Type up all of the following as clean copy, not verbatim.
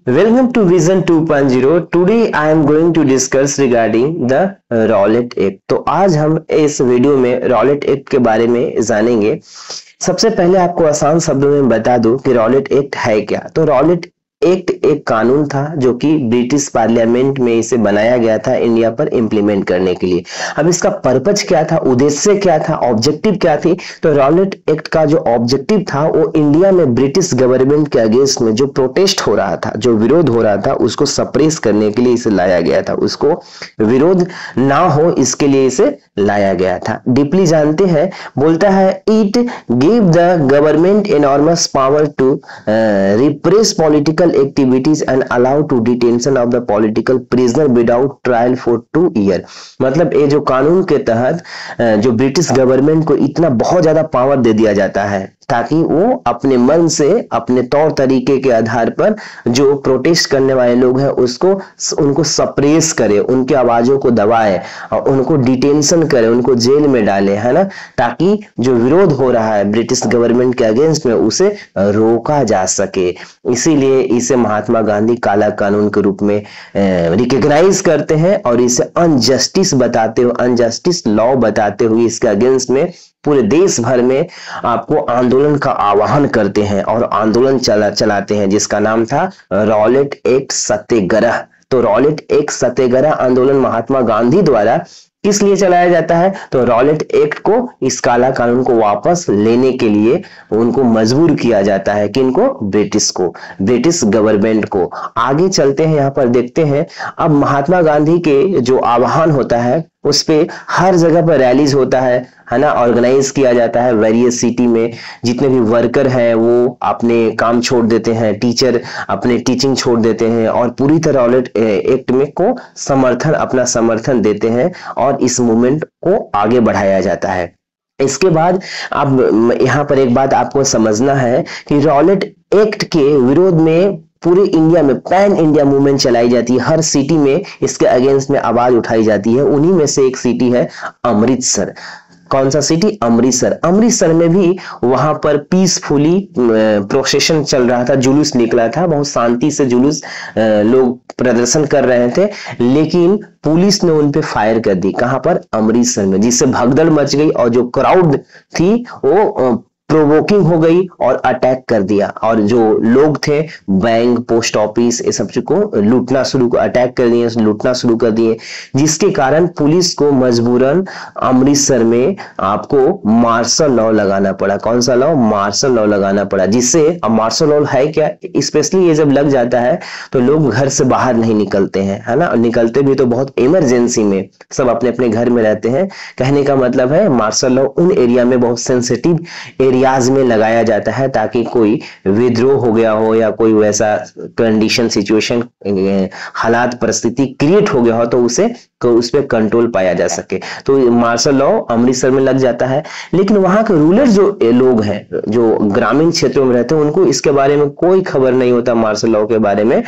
Welcome to Vision 2.0. Today I am going to discuss regarding the Rowlatt act. तो आज हम इस video में रॉलेट एक्ट के बारे में जानेंगे। सबसे पहले आपको आसान शब्दों में बता दूं कि रॉलेट एक्ट है क्या। तो रॉलेट एक्ट एक कानून था जो कि ब्रिटिश पार्लियामेंट में इसे बनाया गया था इंडिया पर इम्प्लीमेंट करने के लिए। अब इसका पर्पज क्या था, उद्देश्य क्या था, ऑब्जेक्टिव क्या थी। तो रॉलेट एक्ट का जो ऑब्जेक्टिव था वो इंडिया में ब्रिटिश गवर्नमेंट के अगेंस्ट में जो प्रोटेस्ट हो रहा था, जो विरोध हो रहा था, उसको सप्रेस करने के लिए इसे लाया गया था। उसको विरोध ना हो इसके लिए इसे लाया गया था। डीपली जानते हैं, बोलता है it give the government enormous power to repress political activities and allow to detention of the political prisoner without trial for 2 year. मतलब ये जो कानून के तहत जो ब्रिटिश गवर्नमेंट को इतना बहुत ज्यादा पावर दे दिया जाता है ताकि वो अपने मन से, अपने तौर तरीके के आधार पर जो प्रोटेस्ट करने वाले लोग हैं उनको सप्रेस करे, उनकी आवाजों को दबाए और उनको डिटेंशन करे, उनको जेल में डाले, है ना, ताकि जो विरोध हो रहा है ब्रिटिश गवर्नमेंट के अगेंस्ट में उसे रोका जा सके। इसीलिए इसे महात्मा गांधी काला कानून के रूप में रिकॉग्नाइज करते हैं और इसे अनजस्टिस बताते हुए, अनजस्टिस लॉ बताते हुए इसके अगेंस्ट में पूरे देश भर में आपको आंदोलन का आह्वान करते हैं और आंदोलन चलाते हैं, जिसका नाम था रॉलेट एक्ट सत्याग्रह। तो रॉलेट एक्ट सत्याग्रह आंदोलन महात्मा गांधी द्वारा किस लिए चलाया जाता है? तो रॉलेट एक्ट को, इस काला कानून को वापस लेने के लिए उनको मजबूर किया जाता है। किनको? ब्रिटिश को, ब्रिटिश गवर्नमेंट को। आगे चलते हैं, यहाँ पर देखते हैं। अब महात्मा गांधी के जो आह्वान होता है उस पे हर जगह पर रैलीज होता है ना, ऑर्गेनाइज किया जाता है वेरियस सिटी में। जितने भी वर्कर हैं वो अपने काम छोड़ देते हैं, टीचर अपने टीचिंग छोड़ देते हैं और पूरी तरह रॉलेट एक्ट में को अपना समर्थन देते हैं और इस मूवमेंट को आगे बढ़ाया जाता है। इसके बाद अब यहाँ पर एक बात आपको समझना है कि रॉलेट एक्ट के विरोध में पूरे इंडिया में पैन इंडिया मूवमेंट चलाई जाती है। हर सिटी में इसके अगेंस्ट में आवाज उठाई जाती है। उन्हीं में से एक सिटी है अमृतसर। कौन सा सिटी? अमृतसर। अमृतसर में भी वहां पर पीसफुली प्रोसेशन चल रहा था, जुलूस निकला था, बहुत शांति से जुलूस लोग प्रदर्शन कर रहे थे, लेकिन पुलिस ने उन पे फायर कर दी। कहां पर? अमृतसर में, जिससे भगदड़ मच गई और जो क्राउड थी वो प्रोवोकिंग हो गई और अटैक कर दिया। और जो लोग थे बैंक, पोस्ट ऑफिस, ये सब को लूटना शुरू कर दिए, जिसके कारण पुलिस को मजबूरन अमृतसर में आपको मार्शल लॉ लगाना पड़ा। कौन सा लॉ? मार्शल लॉ लगाना पड़ा। जिससे, अब मार्शल लॉ है क्या? स्पेशली ये जब लग जाता है तो लोग घर से बाहर नहीं निकलते हैं, है ना, निकलते भी तो बहुत इमरजेंसी में, सब अपने अपने घर में रहते हैं। कहने का मतलब है मार्शल लॉ उन एरिया में, बहुत सेंसिटिव एरियाज में लगाया जाता है ताकि कोई विद्रोह हो गया हो या कोई वैसा कंडीशन, सिचुएशन, हालात, परिस्थिति क्रिएट हो गया हो तो उस पर कंट्रोल पाया जा सके। तो मार्शल लॉ अमृतसर में लग जाता है। लेकिन वहां के रूलर जो लोग हैं, जो ग्रामीण क्षेत्रों में रहते हैं, उनको इसके बारे में कोई खबर नहीं होता, मार्शल लॉ के बारे में।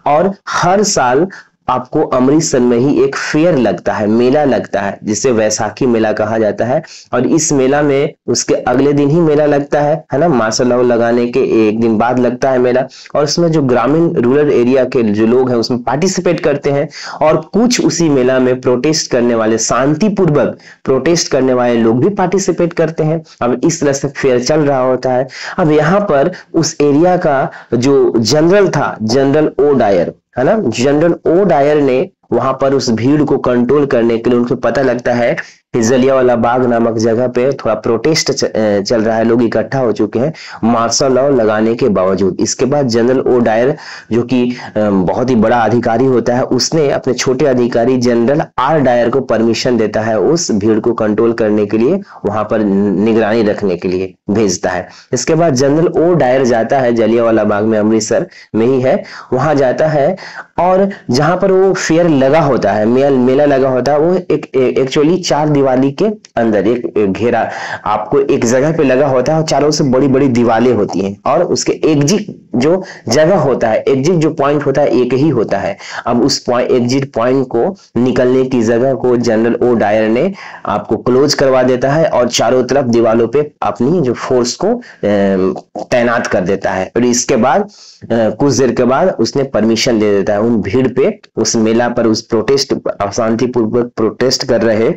और हर साल आपको अमृतसर में ही एक फेयर लगता है, मेला लगता है, जिसे वैसाखी मेला कहा जाता है। और इस मेला में उसके अगले दिन ही मेला लगता है ना, मार्शल लॉ लगाने के एक दिन बाद लगता है मेला। और उसमें जो ग्रामीण रूरल एरिया के जो लोग हैं उसमें पार्टिसिपेट करते हैं और कुछ उसी मेला में प्रोटेस्ट करने वाले, शांतिपूर्वक प्रोटेस्ट करने वाले लोग भी पार्टिसिपेट करते हैं। अब इस तरह से फेयर चल रहा होता है। अब यहाँ पर उस एरिया का जो जनरल था, जनरल ओ डायर, है ना, जनरल ओ डायर ने वहां पर उस भीड़ को कंट्रोल करने के लिए, उनको पता लगता है कि जलियांवाला बाग नामक जगह पे थोड़ा प्रोटेस्ट चल रहा है, लोग इकट्ठा हो चुके हैं मार्शल लॉ लगाने के बावजूद। इसके बाद जनरल ओ डायर, जो कि बहुत ही बड़ा अधिकारी होता है, उसने अपने छोटे अधिकारी जनरल आर डायर को परमिशन देता है उस भीड़ को कंट्रोल करने के लिए, वहां पर निगरानी रखने के लिए भेजता है। इसके बाद जनरल ओ डायर जाता है जलियांवाला बाग में, अमृतसर में ही है, वहां जाता है और जहां पर वो फेयर लगा होता है, मेला लगा होता है, वो एक्चुअली 4 दिवाली के अंदर एक घेरा आपको एक जगह पे लगा होता है और चारों से बड़ी बड़ी दीवारें होती हैं और उसके एग्जिट जो जगह होता है, एग्जिट जो पॉइंट होता है एक ही होता है। अब उस एग्जिट पॉइंट को निकलने की जगह को जनरल ओ डायर ने आपको क्लोज करवा देता है और चारों तरफ दीवारों पे अपनी जो फोर्स को तैनात कर देता है। और इसके बाद कुछ देर के बाद उसने परमिशन दे देता है उन भीड़ पे, उस मेला पर, उस प्रोटेस्ट, अशांतिपूर्वक प्रोटेस्ट कर रहे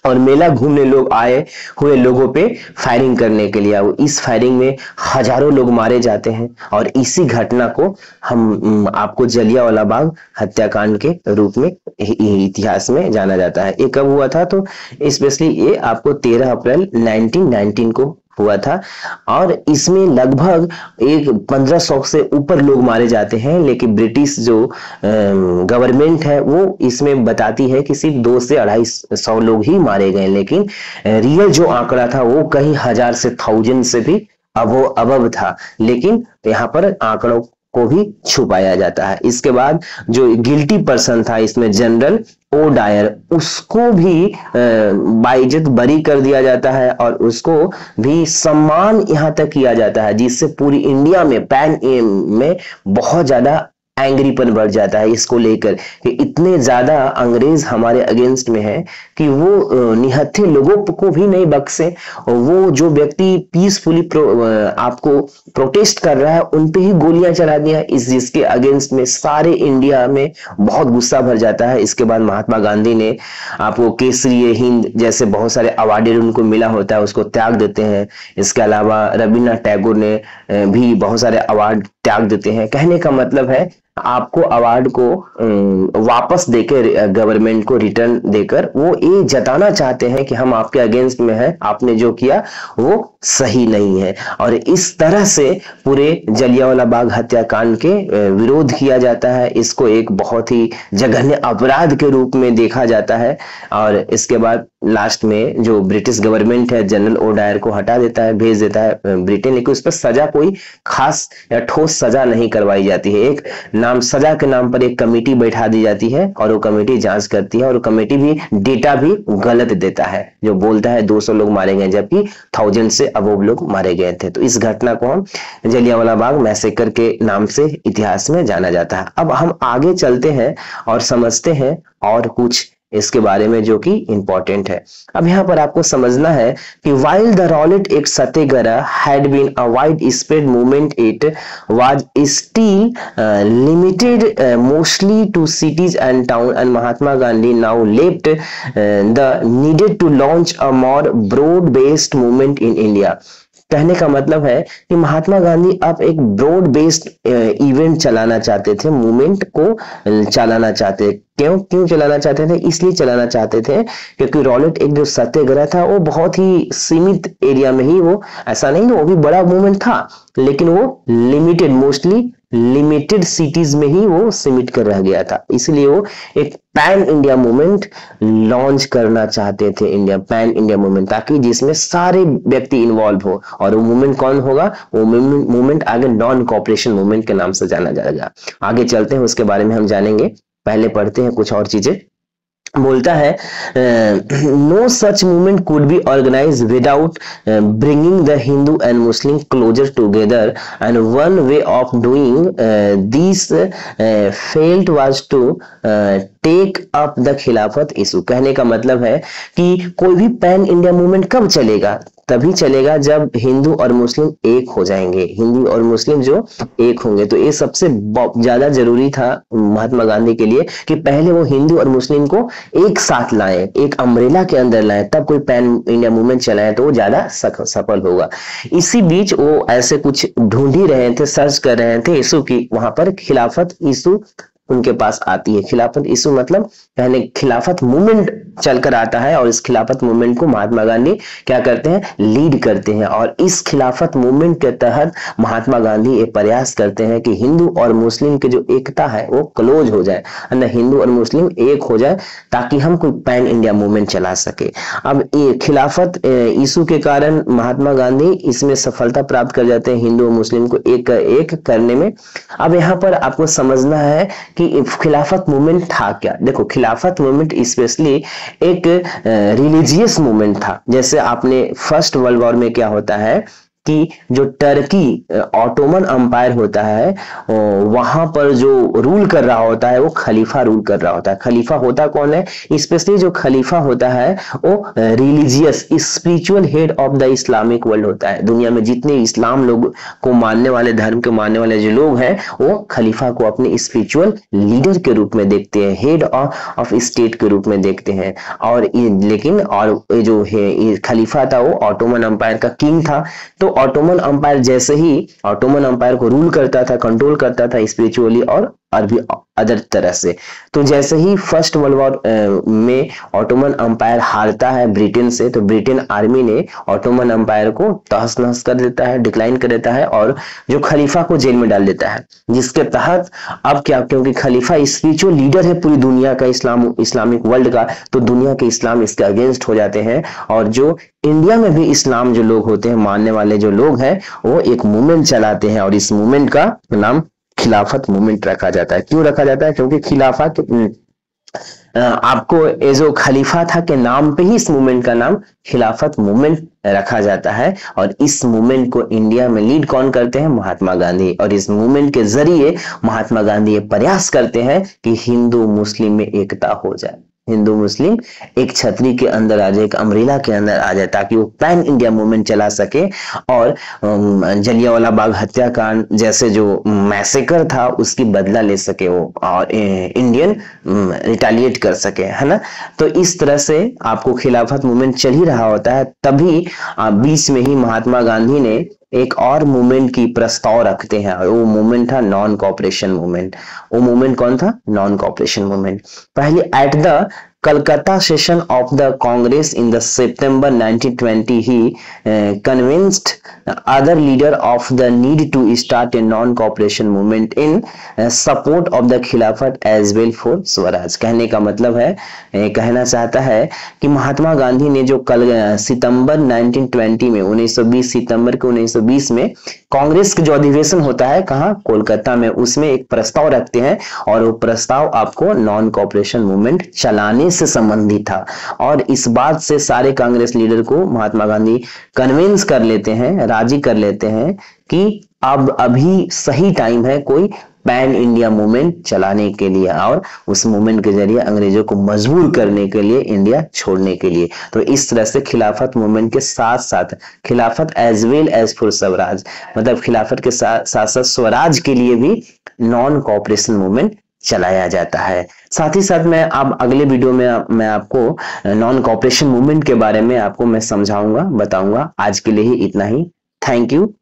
और मेला घूमने लोग आए हुए लोगों पे फायरिंग करने के लिए। इस फायरिंग में हजारों लोग मारे जाते हैं और इसी घटना को हम आपको जलियांवाला बाग हत्याकांड के रूप में इतिहास में जाना जाता है। ये कब हुआ था? तो स्पेशली ये आपको 13 अप्रैल 1919 को हुआ था और इसमें लगभग 1500 से ऊपर लोग मारे जाते हैं। लेकिन ब्रिटिश जो गवर्नमेंट है वो इसमें बताती है कि सिर्फ 200 से 250 लोग ही मारे गए, लेकिन रियल जो आंकड़ा था वो कहीं हजार से 1000 से भी अबव था। लेकिन यहाँ पर आंकड़ों को भी छुपाया जाता है। इसके बाद जो गिल्टी पर्सन था इसमें जनरल ओ डायर, उसको भी बाइज्जत बरी कर दिया जाता है और उसको भी सम्मान यहाँ तक किया जाता है, जिससे पूरी इंडिया में पैन में बहुत ज्यादा एंग्रीपन बढ़ जाता है इसको लेकर कि इतने ज्यादा अंग्रेज हमारे अगेंस्ट में है कि वो निहत्थे लोगों को भी नहीं बख्शे। वो जो व्यक्ति पीसफुली आपको प्रोटेस्ट कर रहा है उन पे ही गोलियां चला दिया, इस जिसके अगेंस्ट में सारे इंडिया में बहुत गुस्सा भर जाता है। इसके बाद महात्मा गांधी ने आपको केसरी हिंद जैसे बहुत सारे अवार्ड उनको मिला होता है उसको त्याग देते हैं। इसके अलावा रविन्द्रनाथ टैगोर ने भी बहुत सारे अवार्ड त्याग देते हैं। कहने का मतलब है आपको अवार्ड को वापस देकर, गवर्नमेंट को रिटर्न देकर वो ये जताना चाहते हैं कि हम आपके अगेंस्ट में हैं, आपने जो किया वो सही नहीं है। और इस तरह से पूरे जलियांवाला बाग हत्याकांड के विरोध किया जाता है। इसको एक बहुत ही जघन्य अपराध के रूप में देखा जाता है और इसके बाद लास्ट में जो ब्रिटिश गवर्नमेंट है जनरल ओ डायर को हटा देता है, भेज देता है ब्रिटेन, लेकिन उस पर सजा कोई खास या ठोस सजा नहीं करवाई जाती है। एक नाम सजा के नाम पर एक कमेटी बैठा दी जाती है और वो कमेटी जांच करती है और वो कमेटी भी डेटा भी गलत देता है, जो बोलता है 200 लोग मारे गए जबकि 1000 से अबव लोग मारे गए थे। तो इस घटना को हम जलियांवाला बाग मैसेकर के नाम से इतिहास में जाना जाता है। अब हम आगे चलते हैं और समझते हैं और कुछ इसके बारे में जो कि इंपॉर्टेंट है। अब यहाँ पर आपको समझना है कि while the Rowlatt Act Satyagraha had been a widespread movement, it was still limited mostly to cities and towns, and Mahatma Gandhi now left the needed to launch a more broad-based movement in India। कहने का मतलब है कि महात्मा गांधी अब एक broad based event चलाना चाहते थे, मूवमेंट को चलाना चाहते। क्यों चलाना चाहते थे? इसलिए चलाना चाहते थे क्योंकि रॉलेट एक जो सत्याग्रह था वो बहुत ही सीमित एरिया में ही, वो ऐसा नहीं वो भी बड़ा मूवमेंट था लेकिन वो लिमिटेड, मोस्टली लिमिटेड सिटीज में ही वो सीमित कर रह गया था। इसलिए वो एक पैन इंडिया मूवमेंट लॉन्च करना चाहते थे, इंडिया पैन इंडिया मूवमेंट, ताकि जिसमें सारे व्यक्ति इन्वॉल्व हो। और वो मूवमेंट कौन होगा? वो मूवमेंट आगे नॉन कॉपरेशन मूवमेंट के नाम से जाना जाएगा। आगे चलते हैं, उसके बारे में हम जानेंगे। पहले पढ़ते हैं कुछ और चीजें। बोलता है no such movement could be organise without bringing the Hindu and Muslim closer together, and one way of doing this failed was to take up the Khilafat issue. कहने का मतलब है कि कोई भी पैन इंडिया मूवमेंट कब चलेगा? तभी चलेगा जब हिंदू और मुस्लिम एक हो जाएंगे, हिंदू और मुस्लिम जो एक होंगे। तो ये सबसे ज्यादा जरूरी था महात्मा गांधी के लिए कि पहले वो हिंदू और मुस्लिम को एक साथ लाएं, एक अम्ब्रेला के अंदर लाएं, तब कोई पैन इंडिया मूवमेंट चलाएं तो वो ज्यादा सफल होगा। इसी बीच वो ऐसे कुछ ढूंढ ही रहे थे, सर्च कर रहे थे इशू की, वहां पर खिलाफत इशू उनके पास आती है। खिलाफत इशू मतलब कहने खिलाफत मूवमेंट चलकर आता है और इस खिलाफत मूवमेंट को महात्मा गांधी क्या करते हैं? लीड करते हैं। और इस खिलाफत मूवमेंट के तहत महात्मा गांधी ये प्रयास करते हैं कि हिंदू और मुस्लिम की जो एकता है वो क्लोज हो जाए, हिंदू और मुस्लिम एक हो जाए ताकि हम कोई पैन इंडिया मूवमेंट चला सके। अब ये खिलाफत इशू के कारण महात्मा गांधी इसमें सफलता प्राप्त कर जाते हैं, हिंदू और मुस्लिम को एक करने में। अब यहाँ पर आपको समझना है कि खिलाफत मूवमेंट था क्या। देखो खिलाफत मूवमेंट स्पेशली एक रिलीजियस मूवमेंट था। जैसे आपने फर्स्ट वर्ल्ड वॉर में क्या होता है कि जो टर्की ऑटोमन अंपायर होता है वहां पर जो रूल कर रहा होता है वो खलीफा रूल कर रहा होता है। खलीफा होता कौन है, स्पेशली जो खलीफा होता है वो religious spiritual head of the Islamic world होता है। दुनिया में जितने इस्लाम लोग को मानने वाले, धर्म के मानने वाले जो लोग हैं वो खलीफा को अपने स्पिरिचुअल लीडर के रूप में देखते हैं, हेड ऑफ स्टेट के रूप में देखते हैं। और लेकिन और जो है खलीफा था वो ऑटोमन अंपायर का किंग था। तो ऑटोमन अंपायर जैसे ही ऑटोमन अंपायर को रूल करता था, कंट्रोल करता था स्पिरिचुअली और भी अदर तरह से। तो जैसे ही फर्स्ट वर्ल्ड वॉर में ऑटोमन अंपायर हारता है ब्रिटेन से, तो ब्रिटेन आर्मी ने ऑटोमन अंपायर को तहस नहस कर देता है, डिक्लाइन कर देता है और जो खलीफा को जेल में डाल देता है। जिसके तहत अब क्या, क्योंकि खलीफा स्पिरिचुअल लीडर है पूरी दुनिया का, इस्लामिक वर्ल्ड का, तो दुनिया के इस्लाम इसके अगेंस्ट हो जाते हैं। और जो इंडिया में भी इस्लाम जो लोग होते हैं, मानने वाले जो लोग हैं, वो एक मूवमेंट चलाते हैं और इस मूवमेंट का नाम खिलाफत मूवमेंट रखा जाता है। क्यों रखा जाता है, क्योंकि खिलाफत आपको ये जो खलीफा था के नाम पे ही इस मूवमेंट का नाम खिलाफत मूवमेंट रखा जाता है। और इस मूवमेंट को इंडिया में लीड कौन करते हैं, महात्मा गांधी। और इस मूवमेंट के जरिए महात्मा गांधी ये प्रयास करते हैं कि हिंदू मुस्लिम में एकता हो जाए, हिंदू मुस्लिम एक छतरी के अंदर आ जाए, एक अम्ब्रेला के अंदर आ जाए, ताकि वो पैन इंडिया मूवमेंट चला सके और जलियांवाला बाग हत्याकांड जैसे जो मैसेकर था उसकी बदला ले सके वो, और इंडियन रिटालिएट कर सके, है ना। तो इस तरह से आपको खिलाफत मूवमेंट चल ही रहा होता है। तभी बीच में ही महात्मा गांधी ने एक और मूवमेंट की प्रस्ताव रखते हैं और वो मूवमेंट था नॉन कॉपरेशन मूवमेंट। वो मूवमेंट कौन था, नॉन कॉपरेशन मूवमेंट। पहले at the Calcutta session of the Congress in the September 1920, he convinced other leader of the need to start a non-cooperation movement in support of the Khilafat as well for Swaraj. कहने का मतलब है, कहना चाहता है कि महात्मा गांधी ने जो कल सितंबर 1920 में 1920 सितंबर के 1920 में कांग्रेस का जो अधिवेशन होता है कहाँ, कोलकाता में, उसमें एक प्रस्ताव रखते हैं और वो प्रस्ताव आपको नॉन कॉपरेशन मूवमेंट चलाने से संबंधित था। और इस बात से सारे कांग्रेस लीडर को महात्मा गांधी कन्विंस कर लेते हैं, राजी कर लेते हैं कि अब अभी सही टाइम है कोई पैन इंडिया मूवमेंट चलाने के लिए और उस मूवमेंट के जरिए अंग्रेजों को मजबूर करने के लिए, इंडिया छोड़ने के लिए। तो इस तरह से खिलाफत मूवमेंट के साथ साथ Khilafat as well as for Swaraj, मतलब खिलाफत के साथ साथ स्वराज के लिए भी नॉन कॉपरेशन मूवमेंट चलाया जाता है। साथ ही साथ मैं अब अगले वीडियो में मैं आपको नॉन कॉपरेशन मूवमेंट के बारे में आपको मैं समझाऊंगा, बताऊंगा। आज के लिए ही इतना ही। Thank you.